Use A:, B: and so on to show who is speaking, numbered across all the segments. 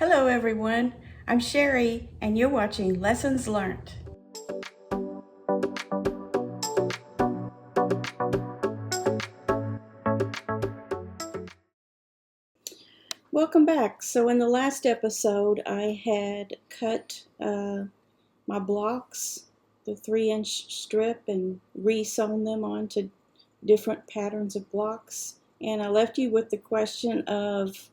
A: Hello everyone, I'm Sherry and you're watching Lessons Learned. Welcome back. So in the last episode I had cut my blocks, the 3-inch strip, and re-sewn them onto different patterns of blocks, and I left you with the question of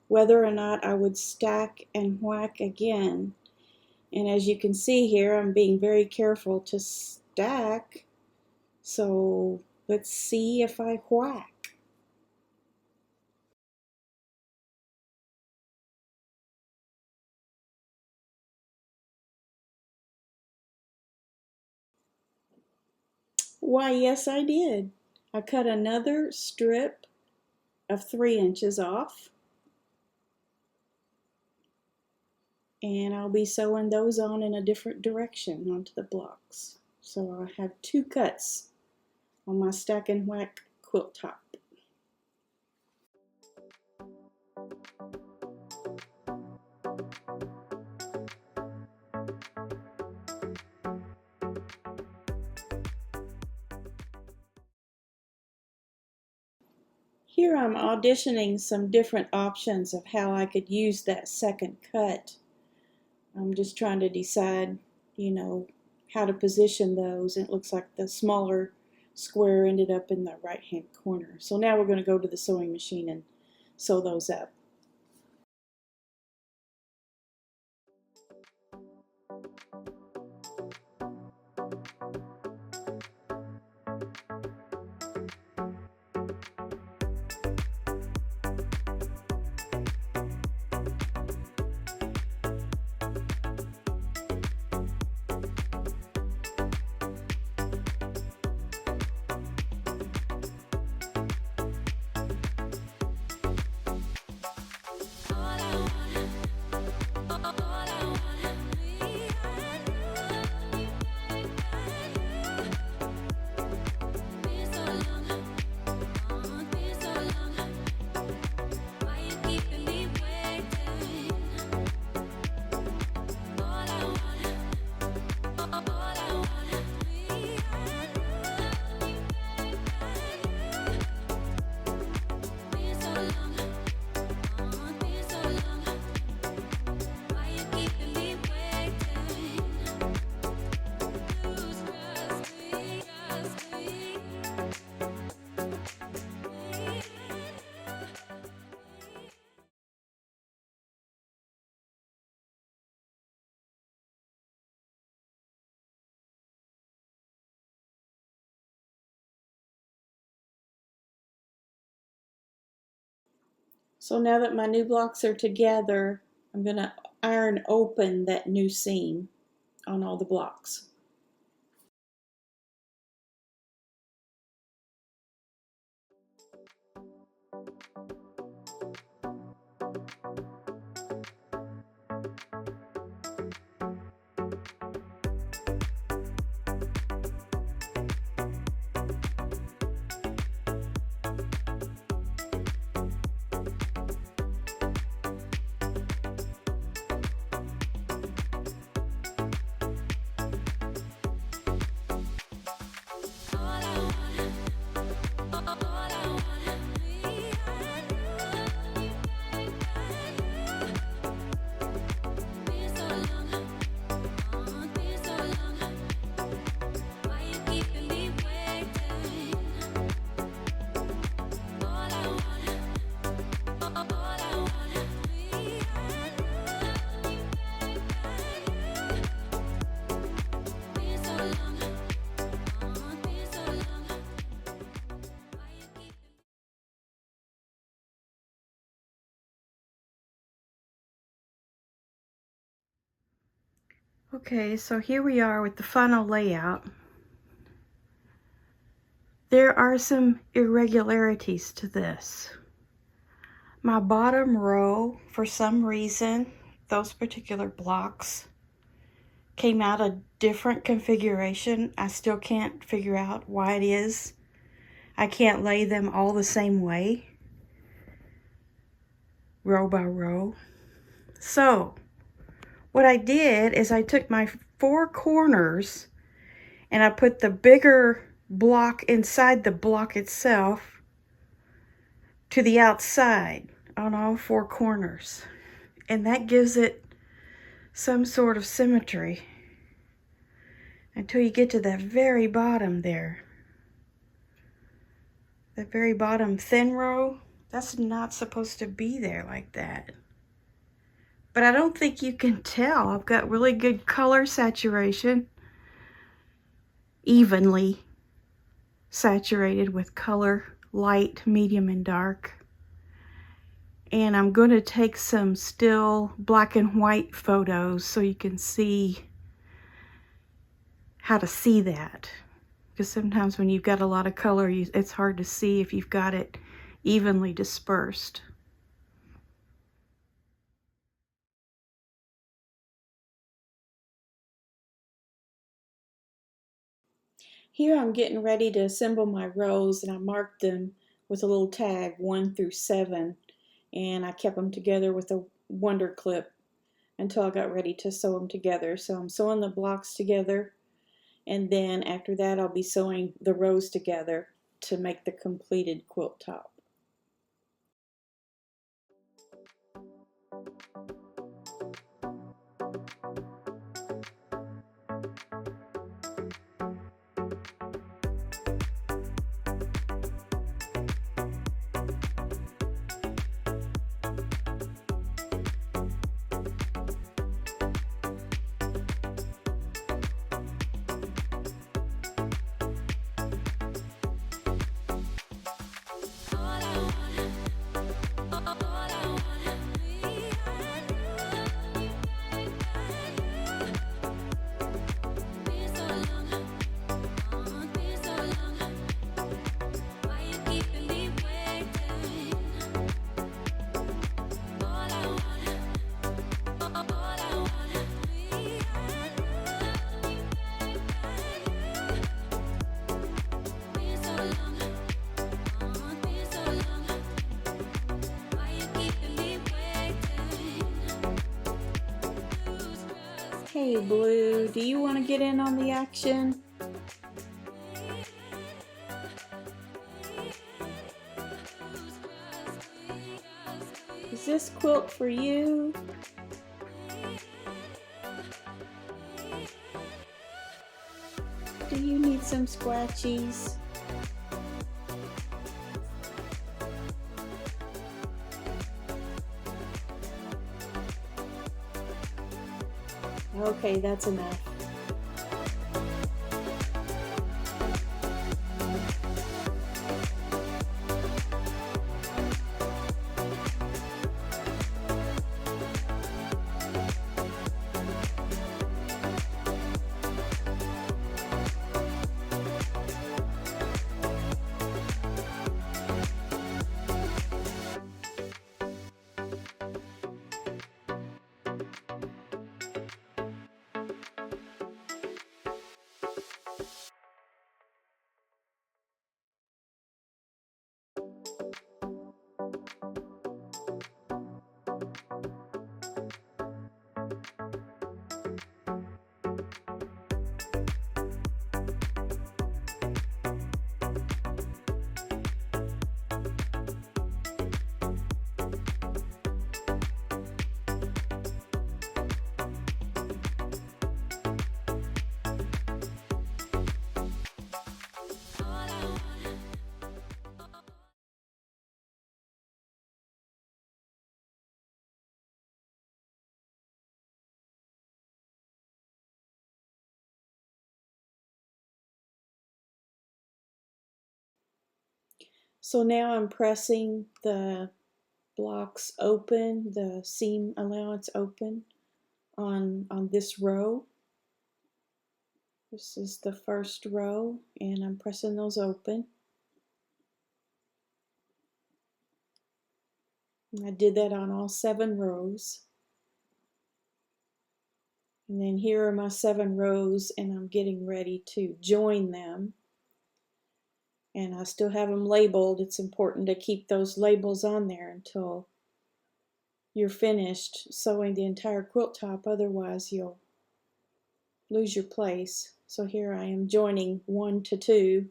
A: whether or not I would stack and whack again. And as you can see here, I'm being very careful to stack. So let's see if I whack. Why, yes, I did. I cut another strip of 3 inches off, and I'll be sewing those on in a different direction onto the blocks. So I have 2 cuts on my stack and whack quilt top. Here I'm auditioning some different options of how I could use that second cut. I'm just trying to decide, how to position those. And it looks like the smaller square ended up in the right-hand corner. So now we're going to go to the sewing machine and sew those up. So now that my new blocks are together, I'm going to iron open that new seam on all the blocks. Okay, so here we are with the final layout. There are some irregularities to this. My bottom row, for some reason, those particular blocks came out a different configuration. I still can't figure out why it is. I can't lay them all the same way, row by row. So what I did is I took my 4 corners and I put the bigger block inside the block itself to the outside on all 4 corners. And that gives it some sort of symmetry until you get to that very bottom there. The very bottom thin row, that's not supposed to be there like that. But I don't think you can tell. I've got really good color saturation, evenly saturated with color, light, medium, and dark. And I'm going to take some still black and white photos so you can see how to see that. Because sometimes when you've got a lot of color, it's hard to see if you've got it evenly dispersed. Here I'm getting ready to assemble my rows, and I marked them with a little tag 1 through 7, and I kept them together with a wonder clip until I got ready to sew them together. So I'm sewing the blocks together, and then after that I'll be sewing the rows together to make the completed quilt top. Hey Blue, do you want to get in on the action? Is this quilt for you? Do you need some scratchies? Okay, that's enough. So now I'm pressing the blocks open, the seam allowance open on this row. This is the first row, and I'm pressing those open. And I did that on all 7 rows. And then here are my 7 rows, and I'm getting ready to join them. And I still have them labeled. It's important to keep those labels on there until you're finished sewing the entire quilt top, otherwise you'll lose your place. So here I am joining 1 to 2,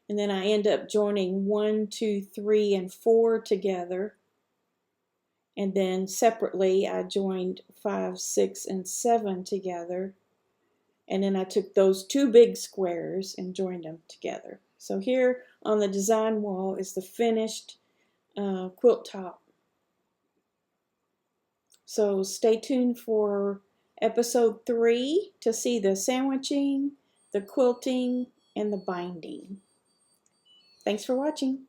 A: and then I end up joining 1, 2, 3, and 4 together, and then separately I joined 5, 6, and 7 together, and then I took those 2 big squares and joined them together. So here on the design wall is the finished quilt top. So stay tuned for episode 3 to see the sandwiching, the quilting, and the binding. Thanks for watching.